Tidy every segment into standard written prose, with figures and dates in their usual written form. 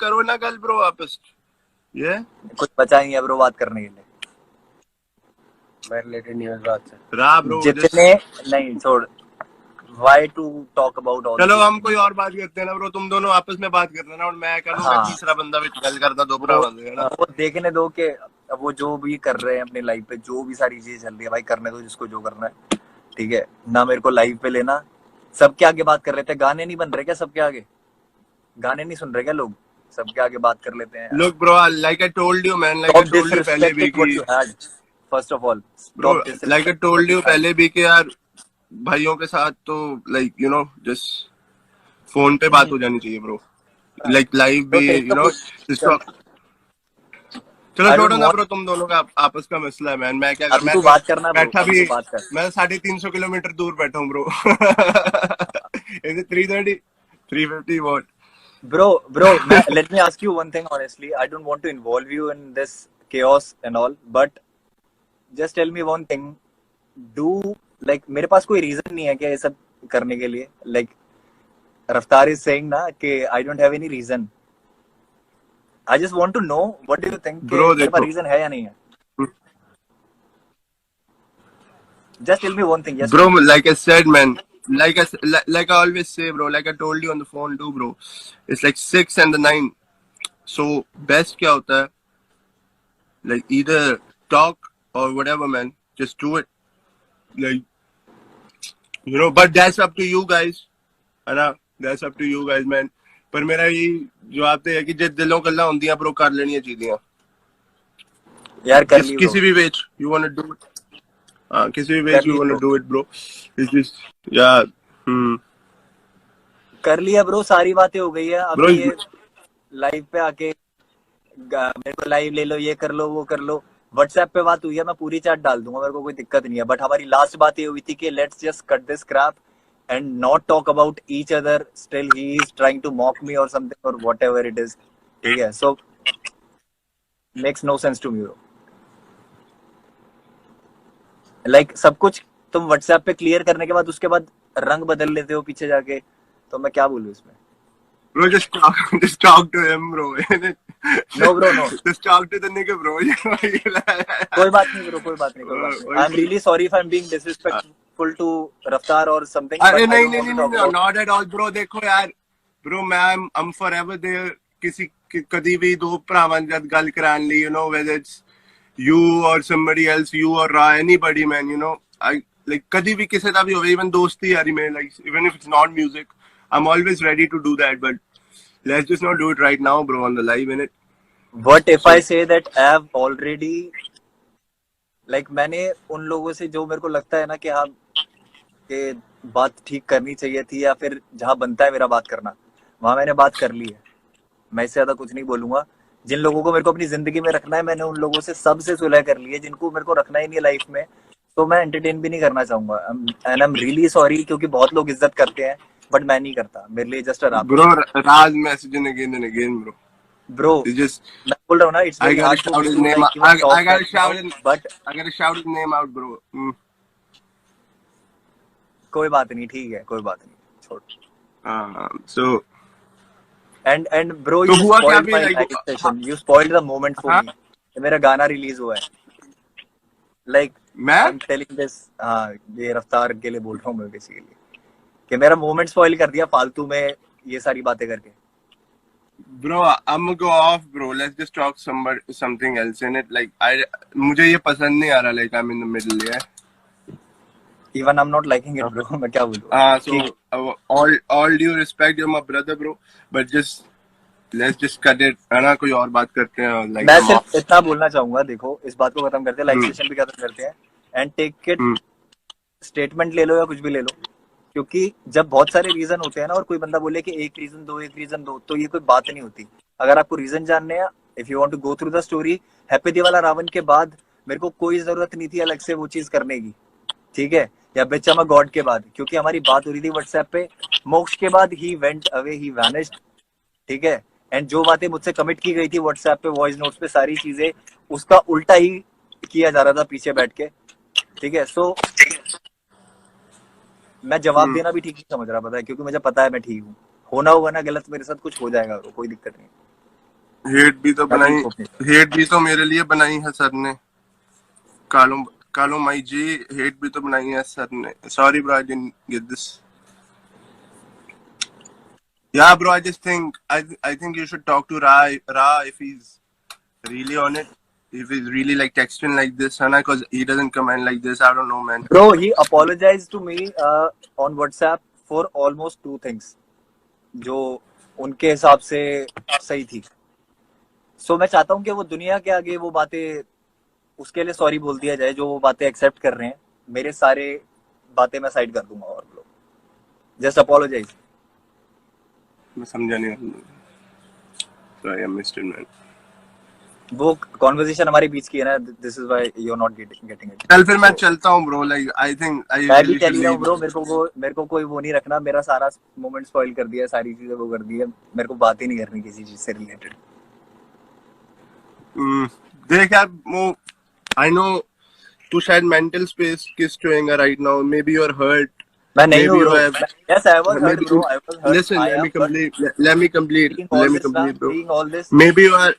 करो ना कल ब्रो वापस। ये कुछ बचा नहीं है ब्रो बात करने के लिए। मैं रिलेटेड नहीं है इस बात से। रहा ब्रो जितने नहीं छोड़, why to talk about all चलो these हम things? कोई और बात करते हैं ना ब्रो, तुम दोनों आपस में बात कर लेना और मैं करूँ, मैं हाँ। तीसरा बंदा भी गल करता दो भरा बंद है ना। वो देखने दो कि अब वो जो भी कर रहे हैं अपनी लाइफ पे, जो भी सारी चीजें चल रही है भाई, करने दो जिसको जो करना है, ठीक है ना। मेरे को लाइव पे लेना। सबके आगे बात कर लेते हैं, गाने नहीं बन रहे क्या सबके आगे? गाने नहीं सुन रहे क्या लोग? सबके आगे बात कर लेते हैं। Look bro, like I told you man, like I Stop told you पहले भी disrespecting what कि you had. First of all, bro, stop disrespecting like I what told you you had. पहले भी कि यार भाइयों के साथ तो like you know just phone पे बात हो जानी चाहिए ब्रो, like लाइव भी So take you the know push. चलो I छोड़ो don't ना want. ब्रो, तुम दोनों का आपस का मसला है मैन। मैं क्या कर, अभी मैं तू तो बात करना ब्रो, बैठा अभी भी तू बात कर। मैं 350 किलोमीटर दूर बैठा हूँ bro. Is it 330 350 what? Bro, let me ask you one thing honestly. I don't want to involve you in this chaos and all, but just tell me one thing. Do like मेरे पास कोई reason नहीं है क्या ये सब करने के लिए? Like Raftaar is saying ना कि I don't have any reason. I just want to know what do you think कि Bro मेरे पास देखो reason है या नहीं है? Just tell me one thing, yes or bro, no. like I said man, like I always say bro, like I told you on the phone too bro, it's like 6 and the 9, so best क्या होता है, like either talk or whatever man, just do it, like you know, but that's up to you guys है ना, that's up to you guys man। पर मेरा यही जवाब तो है कि जिस दिलों गल्लां होंदियां ब्रो कर लेनियां चाहिए यार कर जिस ली किसी ब्रो, भी ways you want to do it, किसी भी कर वेज ली you want bro, to do it bro, it's just यार कर लिया ब्रो, सारी बातें हो गई है। ब्रो अभी ये लाइव पे आके मेरे को लाइव ले लो, ये कर लो, वो कर लो। व्हाट्सएप पे बात हुई है, मैं पूरी चैट डाल दूंगा, मेरे को कोई दिक्कत नहीं है। बट हमारी लास्ट बात ये हुई थी कि let's just cut this crap and not talk about each other. Still he is trying to mock me और समथिंग और व्हाटएवर इट इज, ठीक है। So makes no sense to me bro. Like सब कुछ तुम व्हाट्सएप पे clear करने के बाद उसके बाद रंग बदल लेते हो पीछे जाके, तो मैं क्या बोलूं इसमें? Bro, just talk to him, bro. No bro, no. Just talk to the nigga, bro. कोई बात नहीं ब्रो, कोई बात नहीं, कोई बात नहीं। I am really sorry if I am being disrespectful to Raftaar और समथिंग, अरे बट आई नहीं डोंट नहीं वांट नहीं टू टॉक नहीं, about. not at all, bro। देखो यार, bro, I'm forever there। किसी कभी भी दो भरावां जद गल करान ली, you know, whether it's you or somebody else, you or Ra, anybody, man, you know, I like कभी भी किसी का भी हो, even दोस्ती यारी में, like even if it's not music, I'm always ready to do that, but let's just not do it right now, bro, on the live in it। What if So I say that I have already, like मैंने उन लोगों से जो मेरे को लगता है ना कि हाँ कि बात ठीक करनी चाहिए थी, या फिर जहाँ बनता है मेरा बात करना, वहां मैंने बात कर ली है। मैं इससे ज्यादा कुछ नहीं बोलूंगा। जिन लोगों को मेरे को अपनी जिंदगी में रखना है, मैंने उन लोगों से सबसे सुलह कर ली है। जिनको मेरे को रखना ही नहीं है लाइफ में, तो मैं एंटरटेन भी नहीं करना चाहूंगा। And I am really sorry, क्योंकि बहुत लोग इज्जत करते हैं बट मैं नहीं करता। मेरे लिए just a rapper. bro, Raz messaging again and again, bro। Bro It's just मैं बोल रहा हूँ ना, it's I very gotta hard for shout me his to name like out। Even I talk gotta right shout now, his but I gotta shout his name out, bro। कोई बात नहीं, ठीक है, कोई बात नहीं, छोड़। So एंड ब्रो तो यू हुआ क्या स्पॉइल्ड भी my like live session, you spoiled the moment for हाँ मी। मेरा गाना रिलीज हुआ है, लाइक मैं आई एम टेलिंग दिस। हाँ, ये रफ्तार के लिए बोल रहा हूँ मैं बेसिकली, कि मेरा मोमेंट स्पॉइल कर दिया फालतू में ये सारी बातें करके। bro, I'm gonna go off, bro। Let's just talk something else in it, like I मुझे ये पसंद नहीं आ रहा, like I'm in the middle, yeah। Even I am not liking it bro, मैं क्या बोलूँ। So ठीक, all due respect, you're my brother, bro, but just let's just cut it, है ना, कोई और बात करते हैं, like मैं I'm सिर्फ off। इतना बोलना चाहूंगा, देखो इस बात को खत्म करते हैं, लाइव सेशन भी खत्म करते हैं, एंड टेक इट, स्टेटमेंट ले लो या कुछ भी ले लो। क्योंकि जब बहुत सारे रीजन होते हैं ना, और कोई बंदा बोले कि एक रीजन दो, एक रीजन दो, तो ये कोई बात नहीं होती। अगर आपको रीजन जानने हैं, if you want to go through the story, happy दिवाला रावण के बाद मेरे को कोई जरूरत नहीं थी अलग से वो चीज करने की, ठीक है, या बेचमा गॉड के बाद, क्योंकि हमारी बात हो रही थी व्हाट्सएप पे। मोक्ष के बाद he went away, he vanished, ठीक है। एंड जो बातें मुझसे कमिट की गई थी व्हाट्सएप पे, वॉइस नोट्स पे, सारी चीजें उसका उल्टा ही किया जा रहा था पीछे बैठ के, ठीक है। सो मैं जवाब देना भी ठीक नहीं समझ रहा, पता है, क्योंकि मुझे पता है मैं ठीक हूँ। होना होगा ना गलत मेरे साथ, कुछ हो जाएगा, कोई दिक्कत नहीं। हेट भी तो मैं बनाई, कोई हेट भी तो मेरे लिए बनाई है सर ने। कालो कालो माई जी, हेट भी तो बनाई है सर ने। Sorry bro, I didn't get this. Yeah, bro, I just think I think you should talk to Ra if he's really on it. If he's really like texting like this, Hana, because he doesn't comment like this. I don't know, man. Bro, he apologized to me on WhatsApp for almost 2 things जो उनके हिसाब से सही थी। सो मैं चाहता हूँ कि वो दुनिया के आगे वो बातें उसके लिए सॉरी बोल दिया जाए, जो वो बातें एक्सेप्ट कर रहे हैं। मेरे सारे बातें मैं साइड कर दूंगा और लोग जस्ट अपोलोजाइज। मैं समझा नहीं। Sorry, I missed it, man. वो कॉन्वर्सेशन हमारे बीच की है ना, this is why you are not getting it. चल फिर मैं चलता हूँ bro, like I think I मैं भी रियली चल शुड ही रहा हूँ लीव। ब्रो, मेरे को कोई वो नहीं रखना, मेरा सारा मोमेंट स्पॉइल कर दिया, सारी चीजें वो कर दी है, मेरे को बात ही नहीं करनी किसी चीज से रिलेटेड। देख यार, वो आई नो तू शायद मेंटल स्पेस किस टूएगा right now. Maybe you are hurt, मैं नहीं हूँ maybe you bro. have, yes I was hurt maybe bro, I was hurt, listen, I let am me hurt complete, let me complete, seeing all let me this man, complete, bro. seeing all this। maybe you are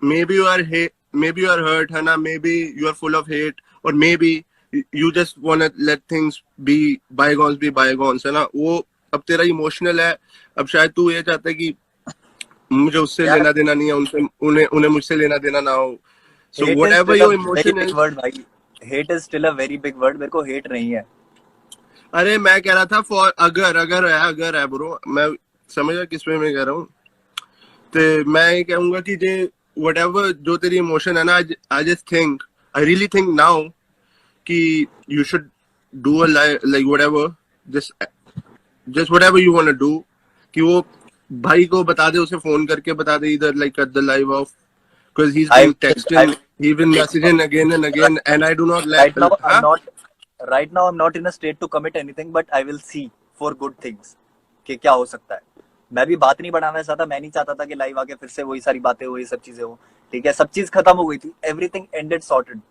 maybe you are hate, maybe you are hurt, है ना, maybe you are full of hate, or maybe you just want to let things be bygones, है ना। वो अब तेरा emotional है, अब शायद तू ये चाहता है कि मुझे उससे यार लेना देना नहीं है, उनसे उन्हें उन्हें मुझसे लेना देना ना हो। So hate is whatever still a your very emotion big is, word भाई, hate is still a very big word. मेरे को हेट नहीं है। अरे मैं कह रहा था फॉर अगर है ब्रो, मैं समझ रहा किस वे में कह रहा हूँ। तो मैं ये कहूंगा कि जे whatever जो तेरी इमोशन है ना, I just think, I really think now कि you should do a like whatever, just just whatever you want to do, कि वो भाई को बता दे, उसे फोन करके बता दे इधर, like at the live off, because he's I been texting, he's been messaging again and again, and I do not like, right now I am huh? Not right now I am not in a state to commit anything, but I will see for good things कि क्या हो सकता है। मैं भी बात नहीं बढ़ाना चाहता, मैं नहीं चाहता था कि लाइव आके फिर से वही सारी बातें हो, ये सब चीजें हो। ठीक है, सब चीज खत्म हो गई थी, एवरीथिंग एंडेड सॉर्टेड।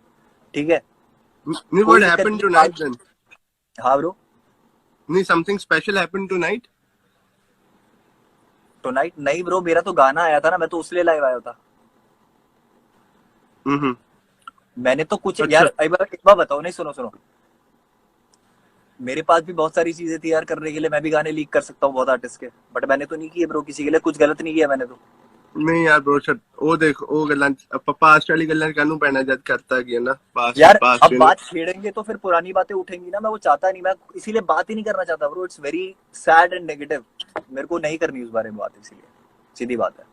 ठीक है, कोई What दिक्कत happened नहीं है। tonight then? हाँ bro, Something special happened tonight? Tonight नहीं ब्रो, मेरा तो गाना आया था ना, मैं तो उसलिए लाइव आया था। हम्म। मैंने तो कुछ अच्छा। यार एक बार बताओ, नहीं सुनो सुनो, मेरे पास भी बहुत सारी चीजें थी यार करने के लिए, मैं भी गाने लीक कर सकता हूँ बहुत आर्टिस्ट के, बट मैंने तो नहीं किए ब्रो, किसी के लिए कुछ गलत नहीं किया मैंने तो। नहीं यार ब्रो, छट वो देख, वो गल्लां पास्ट वाली गल्लां कानू पैना जद करता कि है ना, यार पास्ट अब बात छेड़ेंगे तो फिर पुरानी बातें उठेंगी ना, मैं वो चाहता नहीं, मैं इसीलिए बात ही नहीं करना चाहता bro. It's very sad and negative, मेरे को नहीं करनी उस बारे में बात, इसीलिए सीधी बात है।